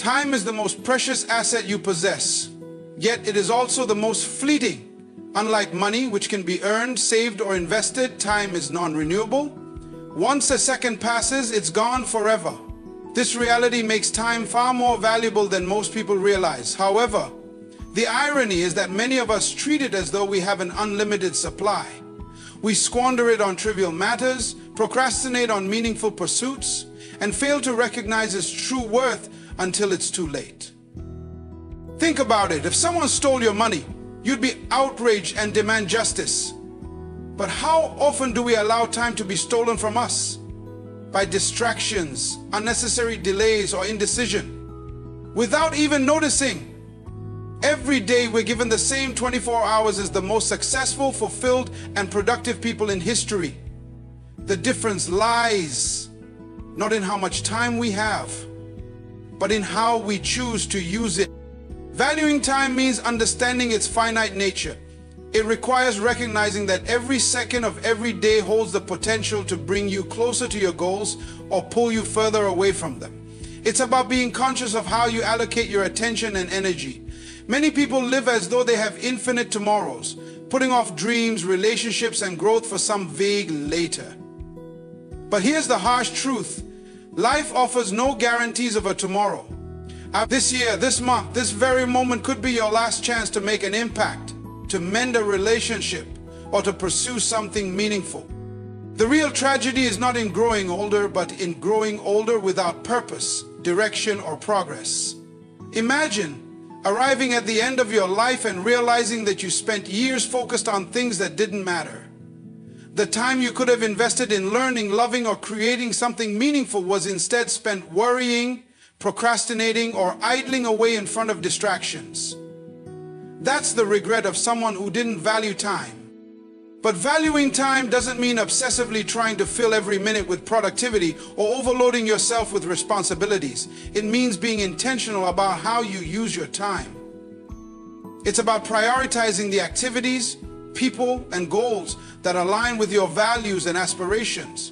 Time is the most precious asset you possess, yet it is also the most fleeting. Unlike money, which can be earned, saved, or invested, time is non-renewable. Once a second passes, it's gone forever. This reality makes time far more valuable than most people realize. However, the irony is that many of us treat it as though we have an unlimited supply. We squander it on trivial matters, procrastinate on meaningful pursuits, and fail to recognize its true worth until it's too late. Think about it. If someone stole your money, you'd be outraged and demand justice. But how often do we allow time to be stolen from us? By distractions, unnecessary delays, or indecision. Without even noticing. Every day we're given the same 24 hours as the most successful, fulfilled, and productive people in history. The difference lies not in how much time we have, but in how we choose to use it. Valuing time means understanding its finite nature. It requires recognizing that every second of every day holds the potential to bring you closer to your goals or pull you further away from them. It's about being conscious of how you allocate your attention and energy. Many people live as though they have infinite tomorrows, putting off dreams, relationships, and growth for some vague later. But here's the harsh truth. Life offers no guarantees of a tomorrow. This year, this month, this very moment could be your last chance to make an impact, to mend a relationship, or to pursue something meaningful. The real tragedy is not in growing older, but in growing older without purpose, direction, or progress. Imagine arriving at the end of your life and realizing that you spent years focused on things that didn't matter. The time you could have invested in learning, loving, or creating something meaningful was instead spent worrying, procrastinating, or idling away in front of distractions. That's the regret of someone who didn't value time. But valuing time doesn't mean obsessively trying to fill every minute with productivity or overloading yourself with responsibilities. It means being intentional about how you use your time. It's about prioritizing the activities, people, and goals that align with your values and aspirations.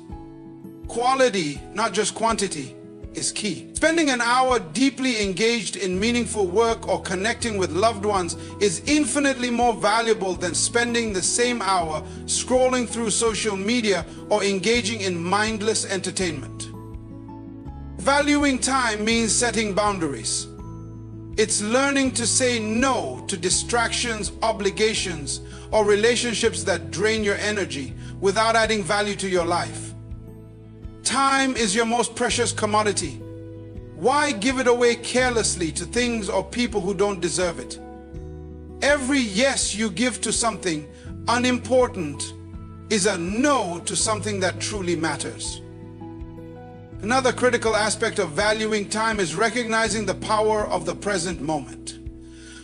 Quality, not just quantity, is key. Spending an hour deeply engaged in meaningful work or connecting with loved ones is infinitely more valuable than spending the same hour scrolling through social media or engaging in mindless entertainment. Valuing time means setting boundaries. It's learning to say no to distractions, obligations, or relationships that drain your energy without adding value to your life. Time is your most precious commodity. Why give it away carelessly to things or people who don't deserve it? Every yes you give to something unimportant is a no to something that truly matters. Another critical aspect of valuing time is recognizing the power of the present moment.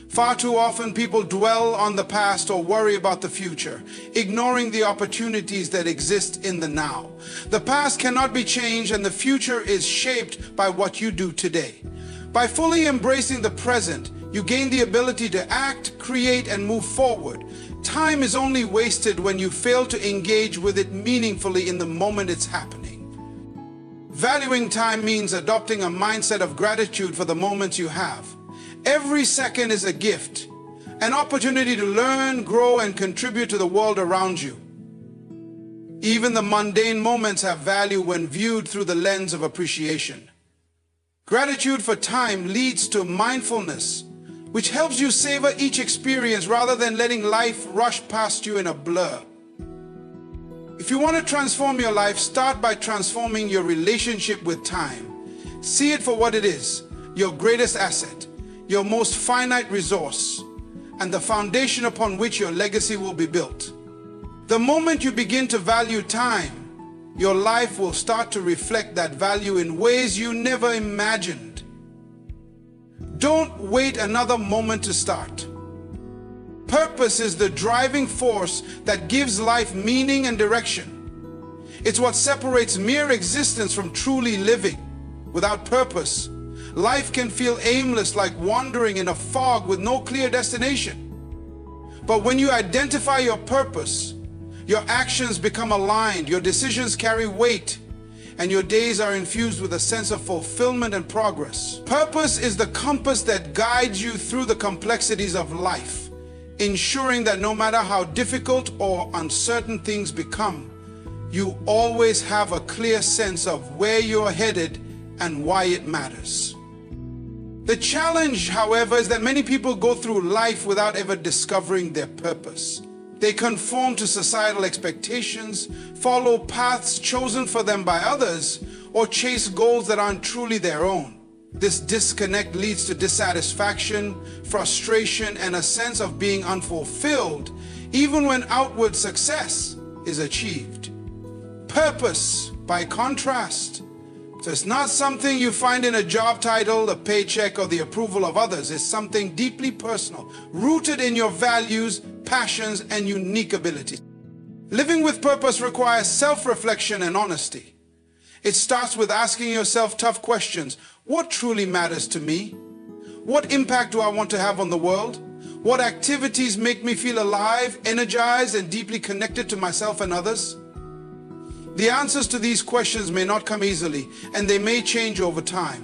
Far too often people dwell on the past or worry about the future, ignoring the opportunities that exist in the now. The past cannot be changed and the future is shaped by what you do today. By fully embracing the present, you gain the ability to act, create, and move forward. Time is only wasted when you fail to engage with it meaningfully in the moment it's happening. Valuing time means adopting a mindset of gratitude for the moments you have. Every second is a gift, an opportunity to learn, grow, and contribute to the world around you. Even the mundane moments have value when viewed through the lens of appreciation. Gratitude for time leads to mindfulness, which helps you savor each experience rather than letting life rush past you in a blur. If you want to transform your life, start by transforming your relationship with time. See it for what it is, your greatest asset, your most finite resource, and the foundation upon which your legacy will be built. The moment you begin to value time, your life will start to reflect that value in ways you never imagined. Don't wait another moment to start. Purpose is the driving force that gives life meaning and direction. It's what separates mere existence from truly living. Without purpose, life can feel aimless, like wandering in a fog with no clear destination. But when you identify your purpose, your actions become aligned, your decisions carry weight, and your days are infused with a sense of fulfillment and progress. Purpose is the compass that guides you through the complexities of life, ensuring that no matter how difficult or uncertain things become, you always have a clear sense of where you're headed and why it matters. The challenge, however, is that many people go through life without ever discovering their purpose. They conform to societal expectations, follow paths chosen for them by others, or chase goals that aren't truly their own. This disconnect leads to dissatisfaction, frustration, and a sense of being unfulfilled, even when outward success is achieved. Purpose, by contrast, so it's not something you find in a job title, a paycheck, or the approval of others. It's something deeply personal, rooted in your values, passions, and unique abilities. Living with purpose requires self-reflection and honesty. It starts with asking yourself tough questions. What truly matters to me? What impact do I want to have on the world? What activities make me feel alive, energized, and deeply connected to myself and others? The answers to these questions may not come easily, and they may change over time.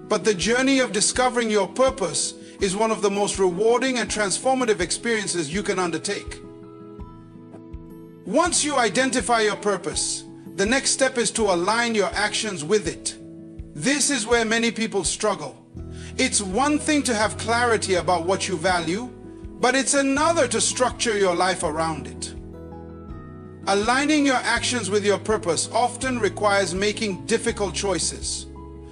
But the journey of discovering your purpose is one of the most rewarding and transformative experiences you can undertake. Once you identify your purpose, the next step is to align your actions with it. This is where many people struggle. It's one thing to have clarity about what you value, but it's another to structure your life around it. Aligning your actions with your purpose often requires making difficult choices,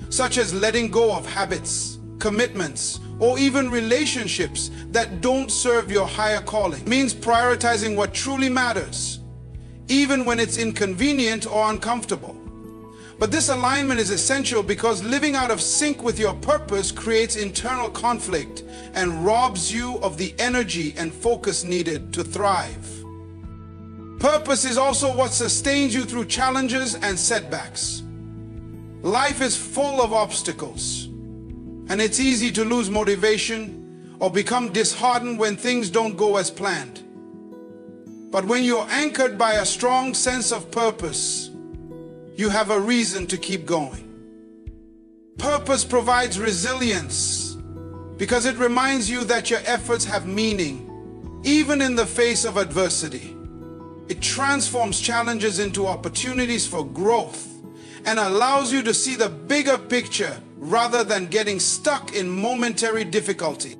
such as letting go of habits, commitments, or even relationships that don't serve your higher calling. It means prioritizing what truly matters, even when it's inconvenient or uncomfortable. But this alignment is essential because living out of sync with your purpose creates internal conflict and robs you of the energy and focus needed to thrive. Purpose is also what sustains you through challenges and setbacks. Life is full of obstacles, and it's easy to lose motivation or become disheartened when things don't go as planned. But when you're anchored by a strong sense of purpose, you have a reason to keep going. Purpose provides resilience because it reminds you that your efforts have meaning, even in the face of adversity. It transforms challenges into opportunities for growth and allows you to see the bigger picture rather than getting stuck in momentary difficulty.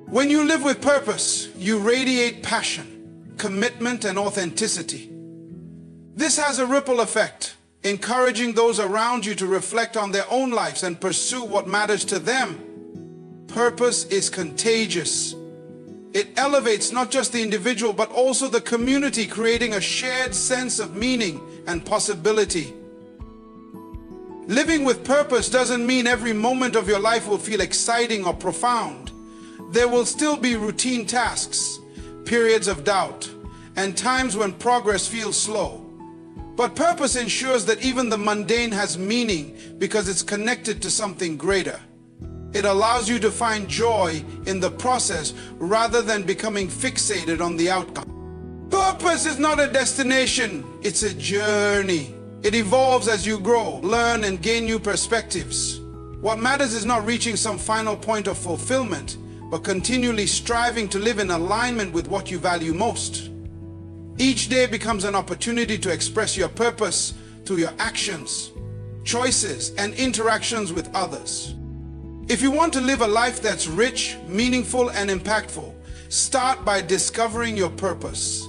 When you live with purpose, you radiate passion, commitment, and authenticity. This has a ripple effect, encouraging those around you to reflect on their own lives and pursue what matters to them. Purpose is contagious. It elevates not just the individual, but also the community, creating a shared sense of meaning and possibility. Living with purpose doesn't mean every moment of your life will feel exciting or profound. There will still be routine tasks, periods of doubt, and times when progress feels slow. But purpose ensures that even the mundane has meaning because it's connected to something greater. It allows you to find joy in the process rather than becoming fixated on the outcome. Purpose is not a destination, it's a journey. It evolves as you grow, learn, and gain new perspectives. What matters is not reaching some final point of fulfillment, but continually striving to live in alignment with what you value most. Each day becomes an opportunity to express your purpose through your actions, choices, and interactions with others. If you want to live a life that's rich, meaningful, and impactful, start by discovering your purpose.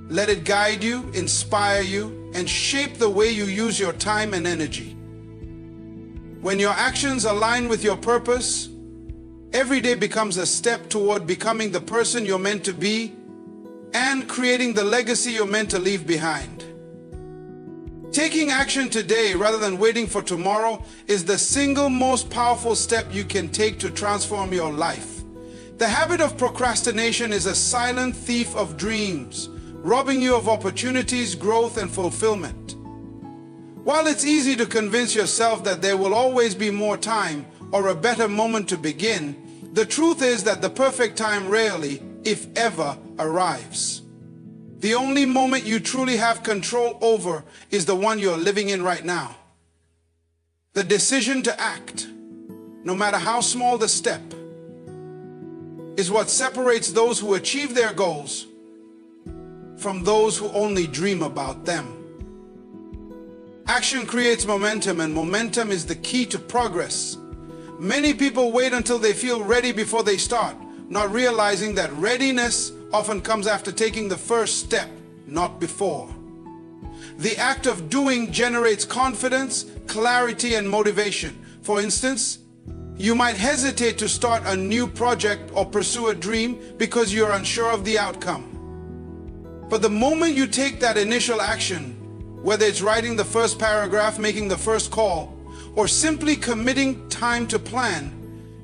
Let it guide you, inspire you, and shape the way you use your time and energy. When your actions align with your purpose, every day becomes a step toward becoming the person you're meant to be and creating the legacy you're meant to leave behind. Taking action today rather than waiting for tomorrow is the single most powerful step you can take to transform your life. The habit of procrastination is a silent thief of dreams, robbing you of opportunities, growth, and fulfillment. While it's easy to convince yourself that there will always be more time or a better moment to begin, the truth is that the perfect time rarely, if ever, arrives. The only moment you truly have control over is the one you're living in right now. The decision to act, no matter how small the step, is what separates those who achieve their goals from those who only dream about them. Action creates momentum, and momentum is the key to progress. Many people wait until they feel ready before they start, not realizing that readiness often comes after taking the first step, not before. The act of doing generates confidence, clarity, and motivation. For instance, you might hesitate to start a new project or pursue a dream because you're unsure of the outcome. But the moment you take that initial action, whether it's writing the first paragraph, making the first call, or simply committing time to plan,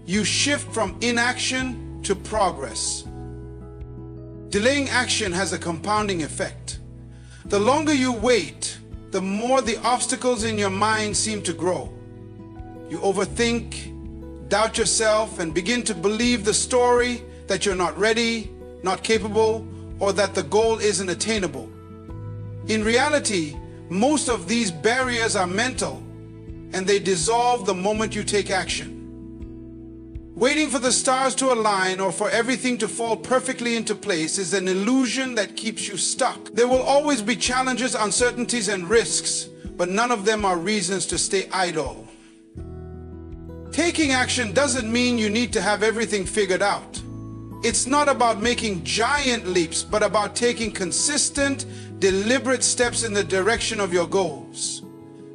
you shift from inaction to progress. Delaying action has a compounding effect. The longer you wait, the more the obstacles in your mind seem to grow. You overthink, doubt yourself, and begin to believe the story that you're not ready, not capable, or that the goal isn't attainable. In reality, most of these barriers are mental, and they dissolve the moment you take action. Waiting for the stars to align or for everything to fall perfectly into place is an illusion that keeps you stuck. There will always be challenges, uncertainties, and risks, but none of them are reasons to stay idle. Taking action doesn't mean you need to have everything figured out. It's not about making giant leaps, but about taking consistent, deliberate steps in the direction of your goals.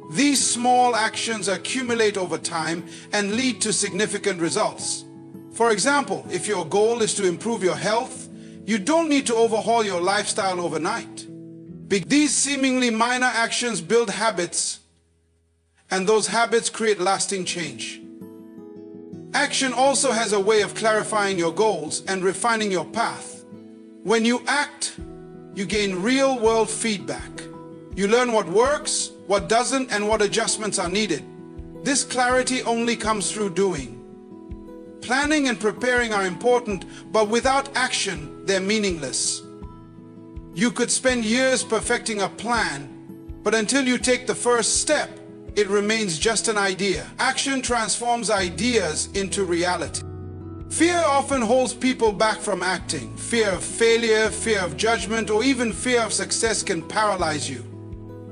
These small actions accumulate over time and lead to significant results. For example, if your goal is to improve your health, you don't need to overhaul your lifestyle overnight. These seemingly minor actions build habits, and those habits create lasting change. Action also has a way of clarifying your goals and refining your path. When you act, you gain real-world feedback. You learn what works, what doesn't, and what adjustments are needed. This clarity only comes through doing. Planning and preparing are important, but without action, they're meaningless. You could spend years perfecting a plan, but until you take the first step, it remains just an idea. Action transforms ideas into reality. Fear often holds people back from acting. Fear of failure, fear of judgment, or even fear of success can paralyze you.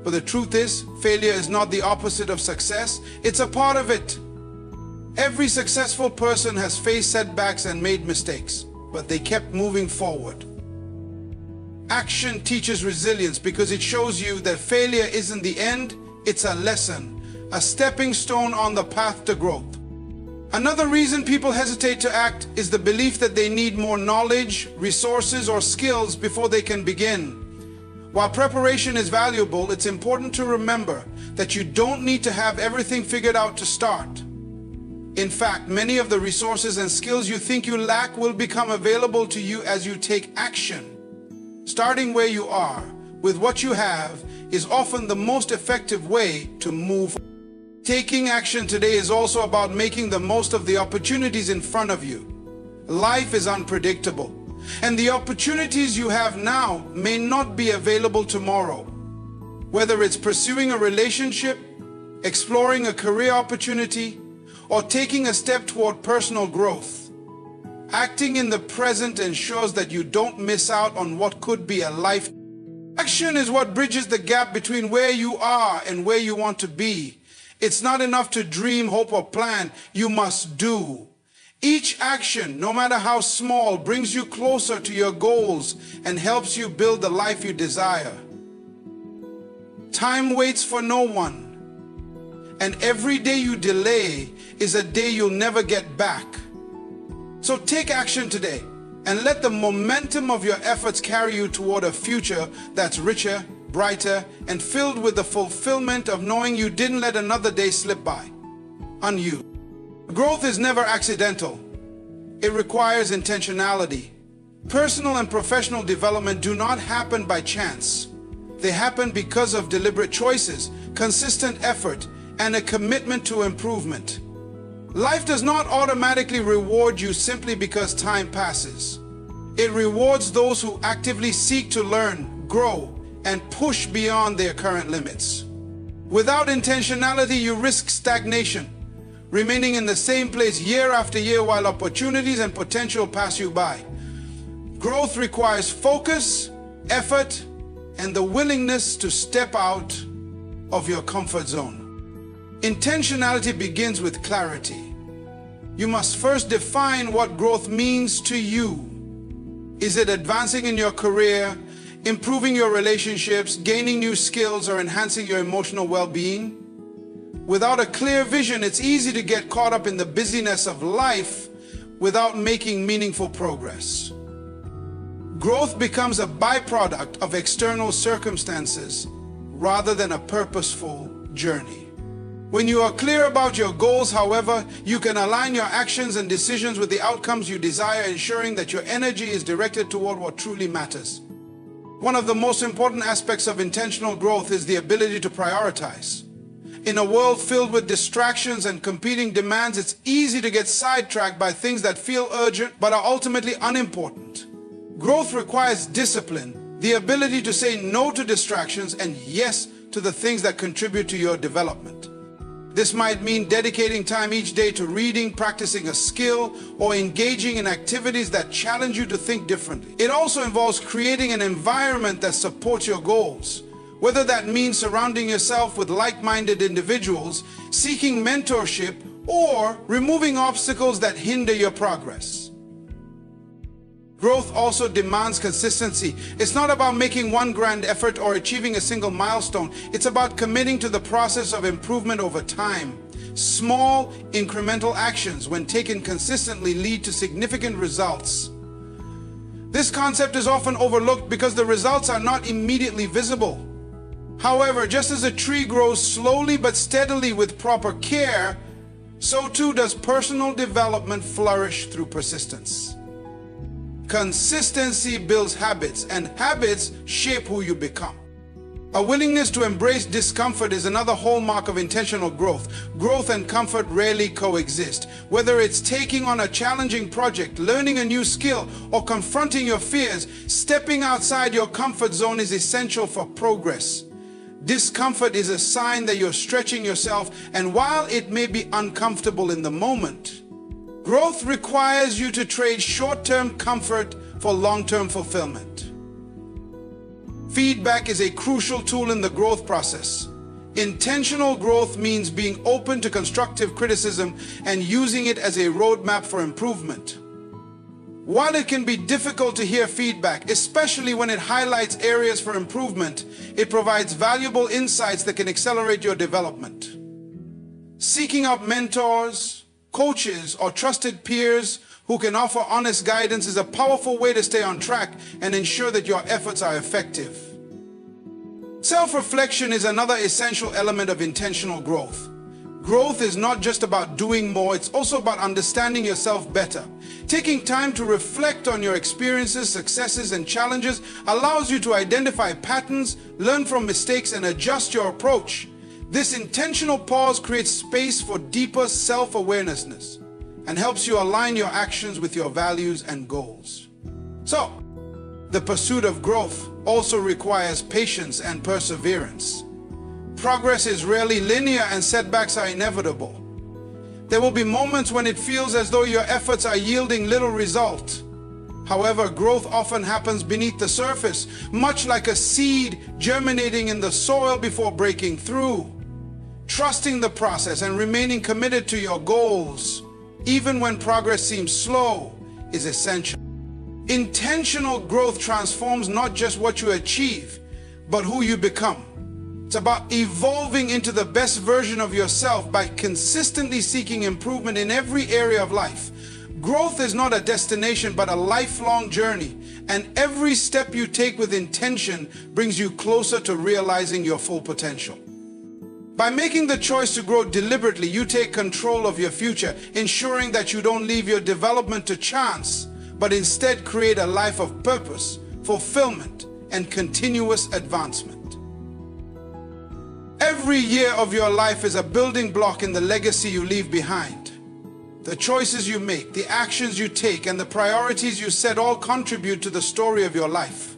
But the truth is, failure is not the opposite of success, it's a part of it. Every successful person has faced setbacks and made mistakes, but they kept moving forward. Action teaches resilience because it shows you that failure isn't the end, it's a lesson, a stepping stone on the path to growth. Another reason people hesitate to act is the belief that they need more knowledge, resources, or skills before they can begin. While preparation is valuable, it's important to remember that you don't need to have everything figured out to start. In fact, many of the resources and skills you think you lack will become available to you as you take action. Starting where you are, with what you have, is often the most effective way to move. Taking action today is also about making the most of the opportunities in front of you. Life is unpredictable, and the opportunities you have now may not be available tomorrow. Whether it's pursuing a relationship, exploring a career opportunity, or taking a step toward personal growth, acting in the present ensures that you don't miss out on what could be a life. Action is what bridges the gap between where you are and where you want to be. It's not enough to dream, hope, or plan. You must do. Each action, no matter how small, brings you closer to your goals and helps you build the life you desire. Time waits for no one, and every day you delay is a day you'll never get back. So take action today and let the momentum of your efforts carry you toward a future that's richer, brighter, and filled with the fulfillment of knowing you didn't let another day slip by unused. Growth is never accidental. It requires intentionality. Personal and professional development do not happen by chance. They happen because of deliberate choices, consistent effort, and a commitment to improvement. Life does not automatically reward you simply because time passes. It rewards those who actively seek to learn, grow, and push beyond their current limits. Without intentionality, you risk stagnation, remaining in the same place year after year while opportunities and potential pass you by. Growth requires focus, effort, and the willingness to step out of your comfort zone. Intentionality begins with clarity. You must first define what growth means to you. Is it advancing in your career, improving your relationships, gaining new skills, or enhancing your emotional well-being? Without a clear vision, it's easy to get caught up in the busyness of life without making meaningful progress. Growth becomes a byproduct of external circumstances rather than a purposeful journey. When you are clear about your goals, however, you can align your actions and decisions with the outcomes you desire, ensuring that your energy is directed toward what truly matters. One of the most important aspects of intentional growth is the ability to prioritize. In a world filled with distractions and competing demands, it's easy to get sidetracked by things that feel urgent but are ultimately unimportant. Growth requires discipline, the ability to say no to distractions and yes to the things that contribute to your development. This might mean dedicating time each day to reading, practicing a skill, or engaging in activities that challenge you to think differently. It also involves creating an environment that supports your goals, whether that means surrounding yourself with like-minded individuals, seeking mentorship, or removing obstacles that hinder your progress. Growth also demands consistency. It's not about making one grand effort or achieving a single milestone. It's about committing to the process of improvement over time. Small, incremental actions, when taken consistently, lead to significant results. This concept is often overlooked because the results are not immediately visible. However, just as a tree grows slowly but steadily with proper care, so too does personal development flourish through persistence. Consistency builds habits, and habits shape who you become. A willingness to embrace discomfort is another hallmark of intentional growth. Growth and comfort rarely coexist. Whether it's taking on a challenging project, learning a new skill, or confronting your fears, stepping outside your comfort zone is essential for progress. Discomfort is a sign that you're stretching yourself, and while it may be uncomfortable in the moment, growth requires you to trade short-term comfort for long-term fulfillment. Feedback is a crucial tool in the growth process. Intentional growth means being open to constructive criticism and using it as a roadmap for improvement. While it can be difficult to hear feedback, especially when it highlights areas for improvement, it provides valuable insights that can accelerate your development. Seeking out mentors, coaches, or trusted peers who can offer honest guidance is a powerful way to stay on track and ensure that your efforts are effective. Self-reflection is another essential element of intentional growth. Growth is not just about doing more, it's also about understanding yourself better. Taking time to reflect on your experiences, successes, and challenges allows you to identify patterns, learn from mistakes, and adjust your approach. This intentional pause creates space for deeper self-awareness and helps you align your actions with your values and goals. So, the pursuit of growth also requires patience and perseverance. Progress is rarely linear and setbacks are inevitable. There will be moments when it feels as though your efforts are yielding little result. However, growth often happens beneath the surface, much like a seed germinating in the soil before breaking through. Trusting the process and remaining committed to your goals, even when progress seems slow, is essential. Intentional growth transforms not just what you achieve, but who you become. It's about evolving into the best version of yourself by consistently seeking improvement in every area of life. Growth is not a destination, but a lifelong journey, and every step you take with intention brings you closer to realizing your full potential. By making the choice to grow deliberately, you take control of your future, ensuring that you don't leave your development to chance, but instead create a life of purpose, fulfillment, and continuous advancement. Every year of your life is a building block in the legacy you leave behind. The choices you make, the actions you take, and the priorities you set all contribute to the story of your life.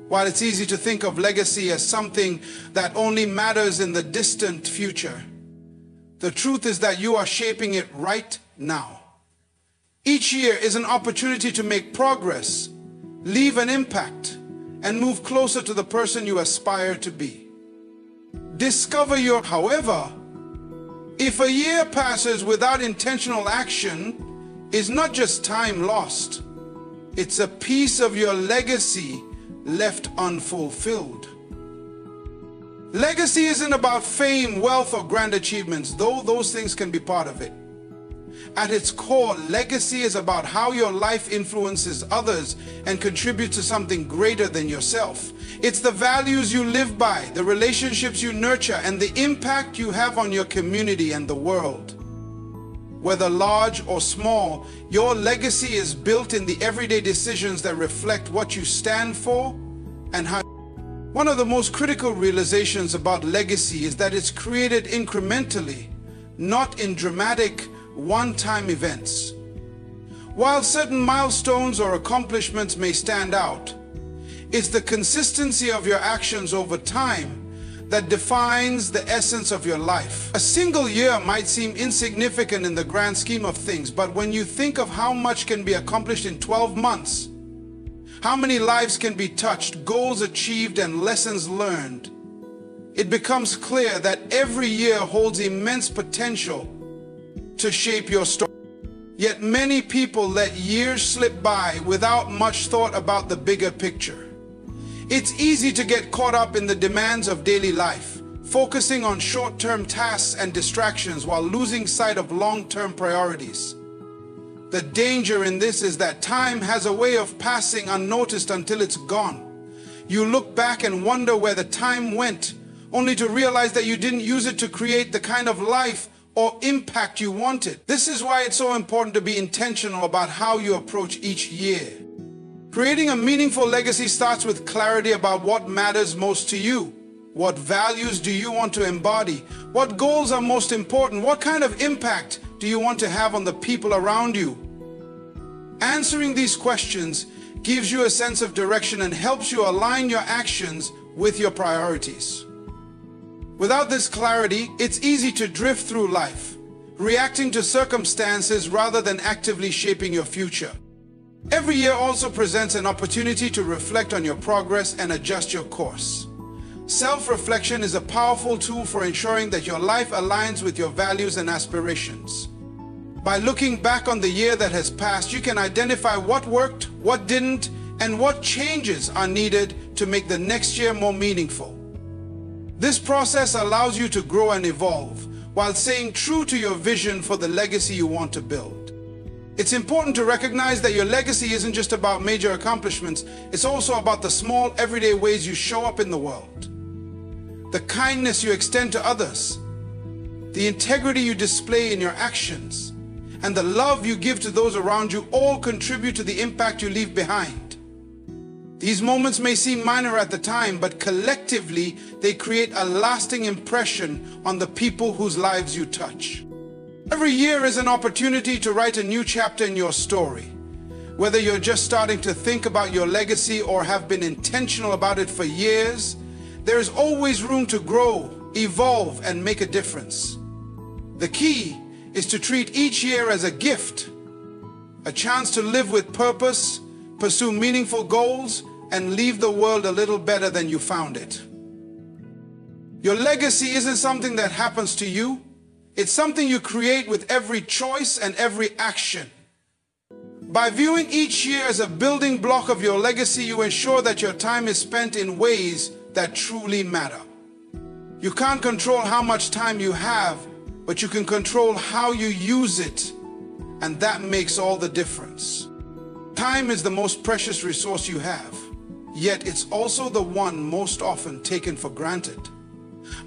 While it's easy to think of legacy as something that only matters in the distant future, the truth is that you are shaping it right now. Each year is an opportunity to make progress, leave an impact, and move closer to the person you aspire to be. However, if a year passes without intentional action, it's not just time lost, it's a piece of your legacy left unfulfilled. Legacy isn't about fame, wealth, or grand achievements, though those things can be part of it. At its core, legacy is about how your life influences others and contributes to something greater than yourself. It's the values you live by, the relationships you nurture, and the impact you have on your community and the world. Whether large or small, your legacy is built in the everyday decisions that reflect what you stand for and how. One of the most critical realizations about legacy is that it's created incrementally, not in dramatic, one-time events. While certain milestones or accomplishments may stand out, it's the consistency of your actions over time that defines the essence of your life. A single year might seem insignificant in the grand scheme of things, but when you think of how much can be accomplished in 12 months, how many lives can be touched, goals achieved, and lessons learned, it becomes clear that every year holds immense potential to shape your story. Yet many people let years slip by without much thought about the bigger picture. It's easy to get caught up in the demands of daily life, focusing on short-term tasks and distractions while losing sight of long-term priorities. The danger in this is that time has a way of passing unnoticed until it's gone. You look back and wonder where the time went, only to realize that you didn't use it to create the kind of life or impact you wanted. This is why it's so important to be intentional about how you approach each year. Creating a meaningful legacy starts with clarity about what matters most to you. What values do you want to embody? What goals are most important? What kind of impact do you want to have on the people around you? Answering these questions gives you a sense of direction and helps you align your actions with your priorities. Without this clarity, it's easy to drift through life, reacting to circumstances rather than actively shaping your future. Every year also presents an opportunity to reflect on your progress and adjust your course. Self-reflection is a powerful tool for ensuring that your life aligns with your values and aspirations. By looking back on the year that has passed, you can identify what worked, what didn't, and what changes are needed to make the next year more meaningful. This process allows you to grow and evolve while staying true to your vision for the legacy you want to build. It's important to recognize that your legacy isn't just about major accomplishments, it's also about the small, everyday ways you show up in the world. The kindness you extend to others, the integrity you display in your actions, and the love you give to those around you all contribute to the impact you leave behind. These moments may seem minor at the time, but collectively, they create a lasting impression on the people whose lives you touch. Every year is an opportunity to write a new chapter in your story. Whether you're just starting to think about your legacy or have been intentional about it for years, there is always room to grow, evolve, and make a difference. The key is to treat each year as a gift, a chance to live with purpose, pursue meaningful goals, and leave the world a little better than you found it. Your legacy isn't something that happens to you. It's something you create with every choice and every action. By viewing each year as a building block of your legacy, you ensure that your time is spent in ways that truly matter. You can't control how much time you have, but you can control how you use it, and that makes all the difference. Time is the most precious resource you have, yet it's also the one most often taken for granted.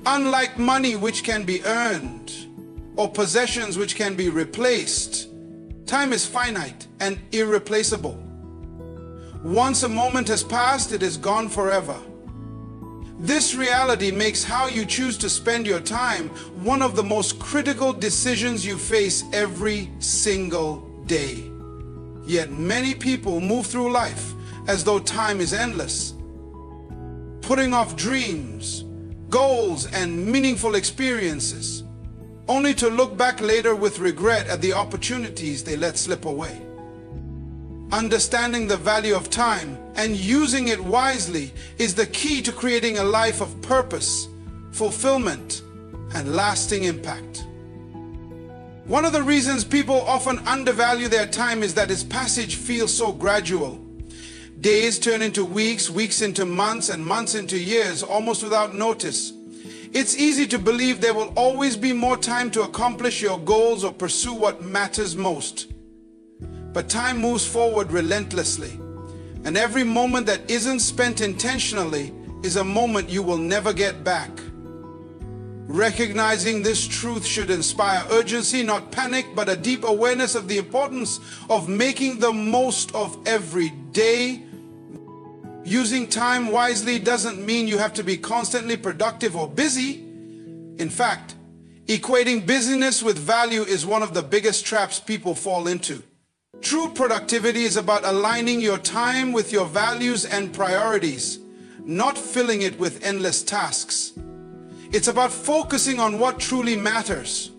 Unlike money, which can be earned, or possessions which can be replaced, time is finite and irreplaceable. Once a moment has passed, it is gone forever. This reality makes how you choose to spend your time one of the most critical decisions you face every single day. Yet many people move through life as though time is endless, putting off dreams, goals, and meaningful experiences, only to look back later with regret at the opportunities they let slip away. Understanding the value of time and using it wisely is the key to creating a life of purpose, fulfillment, and lasting impact. One of the reasons people often undervalue their time is that its passage feels so gradual. Days turn into weeks, weeks into months, and months into years, almost without notice. It's easy to believe there will always be more time to accomplish your goals or pursue what matters most. But time moves forward relentlessly, and every moment that isn't spent intentionally is a moment you will never get back. Recognizing this truth should inspire urgency, not panic, but a deep awareness of the importance of making the most of every day. Using time wisely doesn't mean you have to be constantly productive or busy. In fact, equating busyness with value is one of the biggest traps people fall into. True productivity is about aligning your time with your values and priorities, not filling it with endless tasks. It's about focusing on what truly matters.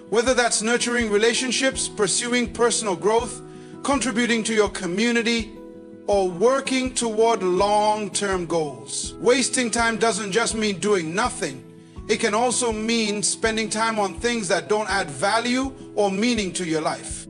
Whether that's nurturing relationships, pursuing personal growth, contributing to your community, or working toward long-term goals. Wasting time doesn't just mean doing nothing. It can also mean spending time on things that don't add value or meaning to your life.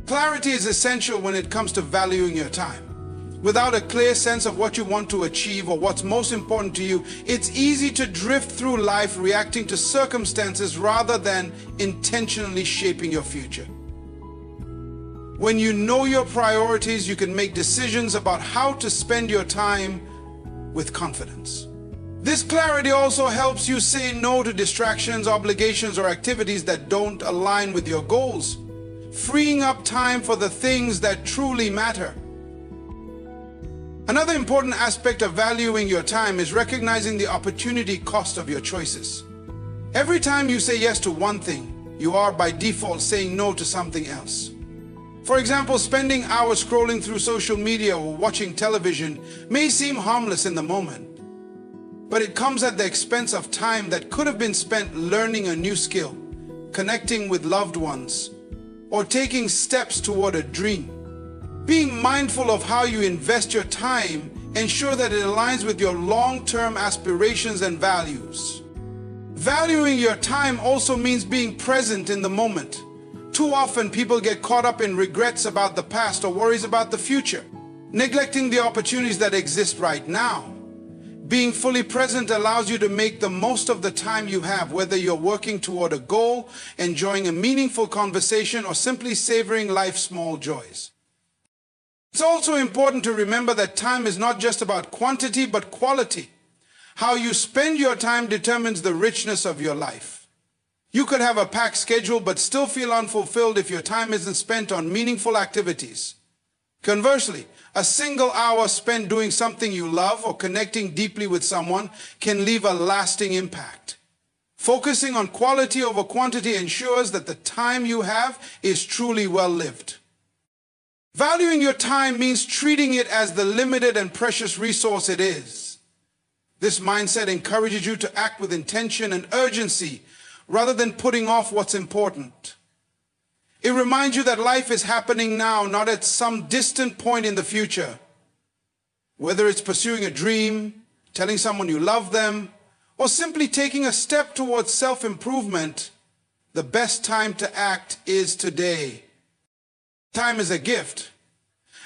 Clarity is essential when it comes to valuing your time. Without a clear sense of what you want to achieve or what's most important to you, it's easy to drift through life reacting to circumstances rather than intentionally shaping your future. When you know your priorities, you can make decisions about how to spend your time with confidence. This clarity also helps you say no to distractions, obligations, or activities that don't align with your goals, freeing up time for the things that truly matter. Another important aspect of valuing your time is recognizing the opportunity cost of your choices. Every time you say yes to one thing, you are by default saying no to something else. For example, spending hours scrolling through social media or watching television may seem harmless in the moment, but it comes at the expense of time that could have been spent learning a new skill, connecting with loved ones, or taking steps toward a dream. Being mindful of how you invest your time ensures that it aligns with your long-term aspirations and values. Valuing your time also means being present in the moment. Too often, people get caught up in regrets about the past or worries about the future, neglecting the opportunities that exist right now. Being fully present allows you to make the most of the time you have, whether you're working toward a goal, enjoying a meaningful conversation, or simply savoring life's small joys. It's also important to remember that time is not just about quantity, but quality. How you spend your time determines the richness of your life. You could have a packed schedule but still feel unfulfilled if your time isn't spent on meaningful activities. Conversely, a single hour spent doing something you love or connecting deeply with someone can leave a lasting impact. Focusing on quality over quantity ensures that the time you have is truly well lived. Valuing your time means treating it as the limited and precious resource it is. This mindset encourages you to act with intention and urgency rather than putting off what's important. It reminds you that life is happening now, not at some distant point in the future. Whether it's pursuing a dream, telling someone you love them, or simply taking a step towards self-improvement, the best time to act is today. Time is a gift,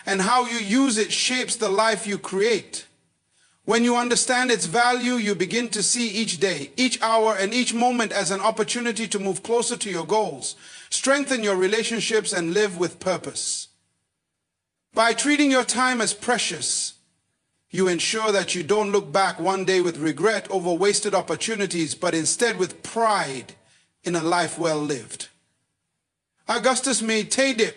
and how you use it shapes the life you create. When you understand its value, you begin to see each day, each hour, and each moment as an opportunity to move closer to your goals, strengthen your relationships, and live with purpose. By treating your time as precious, you ensure that you don't look back one day with regret over wasted opportunities, but instead with pride in a life well lived. Augustus made Tadip